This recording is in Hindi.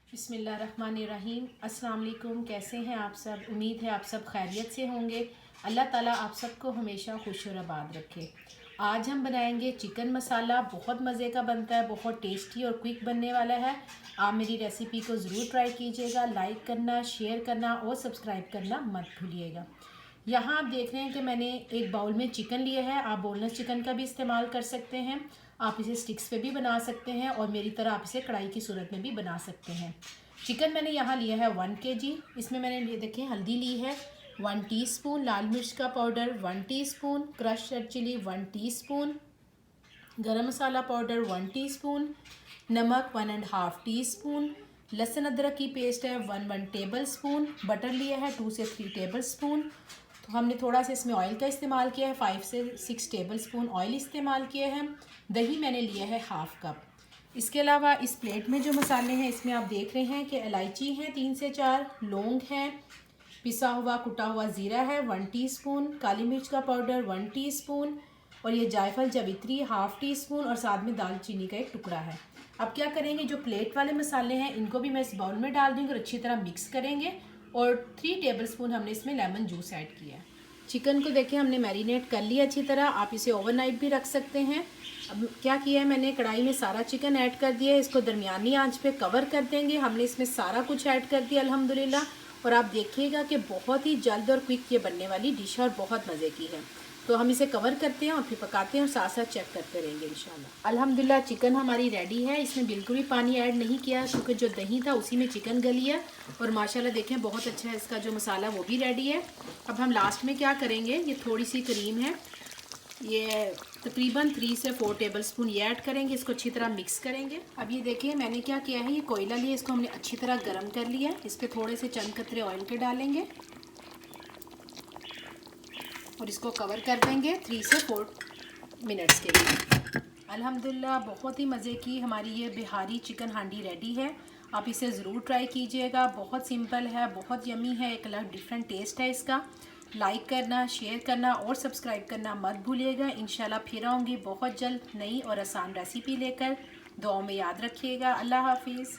बिस्मिल्लाहिर्रहमानिर्रहीम। अस्सलाम वालेकुम। कैसे हैं आप सब? उम्मीद है आप सब खैरियत से होंगे। अल्लाह ताला आप सबको हमेशा खुश और आबाद रखे। आज हम बनाएंगे चिकन मसाला। बहुत मज़े का बनता है, बहुत टेस्टी और क्विक बनने वाला है। आप मेरी रेसिपी को ज़रूर ट्राई कीजिएगा। लाइक करना, शेयर करना और सब्सक्राइब करना मत भूलिएगा। यहाँ आप देख रहे हैं कि मैंने एक बाउल में चिकन लिया है। आप बोनलेस चिकन का भी इस्तेमाल कर सकते हैं। आप इसे स्टिक्स पे भी बना सकते हैं और मेरी तरह आप इसे कढ़ाई की सूरत में भी बना सकते हैं। चिकन मैंने यहाँ लिया है 1 kg। इसमें मैंने देखें हल्दी ली है 1 टीस्पून, लाल मिर्च का powder 1 teaspoon, crush red chili 1 teaspoon, garam masala powder 1 teaspoon, नमक 1.5 टीस्पून, लहसुन अदरक की पेस्ट है 1 टेबल स्पून, बटर लिया है 2 से 3 टेबल स्पून। तो हमने थोड़ा सा इसमें ऑयल का इस्तेमाल किया है, 5 से 6 टेबल स्पून ऑयल इस्तेमाल किए हैं। दही मैंने लिया है 1/2 कप। इसके अलावा इस प्लेट में जो मसाले हैं इसमें आप देख रहे हैं कि इलायची है 3 से 4, लौंग है, पिसा हुआ कुटा हुआ ज़ीरा है 1 टीस्पून, काली मिर्च का पाउडर 1 टीस्पून और ये जायफल जावित्री 1/2 टीस्पून और साथ में दालचीनी का एक टुकड़ा है। अब क्या करेंगे, जो प्लेट वाले मसाले हैं इनको भी मैं इस बाउल में डाल दूँगी और अच्छी तरह मिक्स करेंगे। और 3 टेबल स्पून हमने इसमें लेमन जूस ऐड किया है। चिकन को देखिए हमने मैरिनेट कर लिया अच्छी तरह। आप इसे ओवरनाइट भी रख सकते हैं। अब क्या किया है, मैंने कढ़ाई में सारा चिकन ऐड कर दिया है। इसको दरमियानी आंच पे कवर कर देंगे। हमने इसमें सारा कुछ ऐड कर दिया अल्हम्दुलिल्लाह। और आप देखिएगा कि बहुत ही जल्द और क्विक ये बनने वाली डिश है और बहुत मज़े की है। तो हम इसे कवर करते हैं और फिर पकाते हैं और साथ साथ चेक करते रहेंगे इंशाल्लाह। अल्हम्दुलिल्लाह चिकन हमारी रेडी है। इसमें बिल्कुल भी पानी ऐड नहीं किया क्योंकि जो दही था उसी में चिकन गली है। और माशाल्लाह देखें बहुत अच्छा है, इसका जो मसाला वो भी रेडी है। अब हम लास्ट में क्या करेंगे, ये थोड़ी सी क्रीम है, ये तकरीबन 3 से 4 टेबल स्पून ये ऐड करेंगे। इसको अच्छी तरह मिक्स करेंगे। अब ये देखिए मैंने क्या किया है, ये कोयला लिया, इसको हमने अच्छी तरह गर्म कर लिया। इस पर थोड़े से चंद कतरे ऑयल के डालेंगे और इसको कवर कर देंगे 3 से 4 मिनट्स के लिए। अल्हम्दुलिल्लाह बहुत ही मज़े की हमारी ये बिहारी चिकन हांडी रेडी है। आप इसे ज़रूर ट्राई कीजिएगा। बहुत सिंपल है, बहुत यमी है, एक अलग डिफरेंट टेस्ट है इसका। लाइक करना, शेयर करना और सब्सक्राइब करना मत भूलिएगा। इंशाल्लाह फिर आऊँगी बहुत जल्द नई और आसान रेसिपी लेकर। दुआओं में याद रखिएगा। अल्लाह हाफिज़।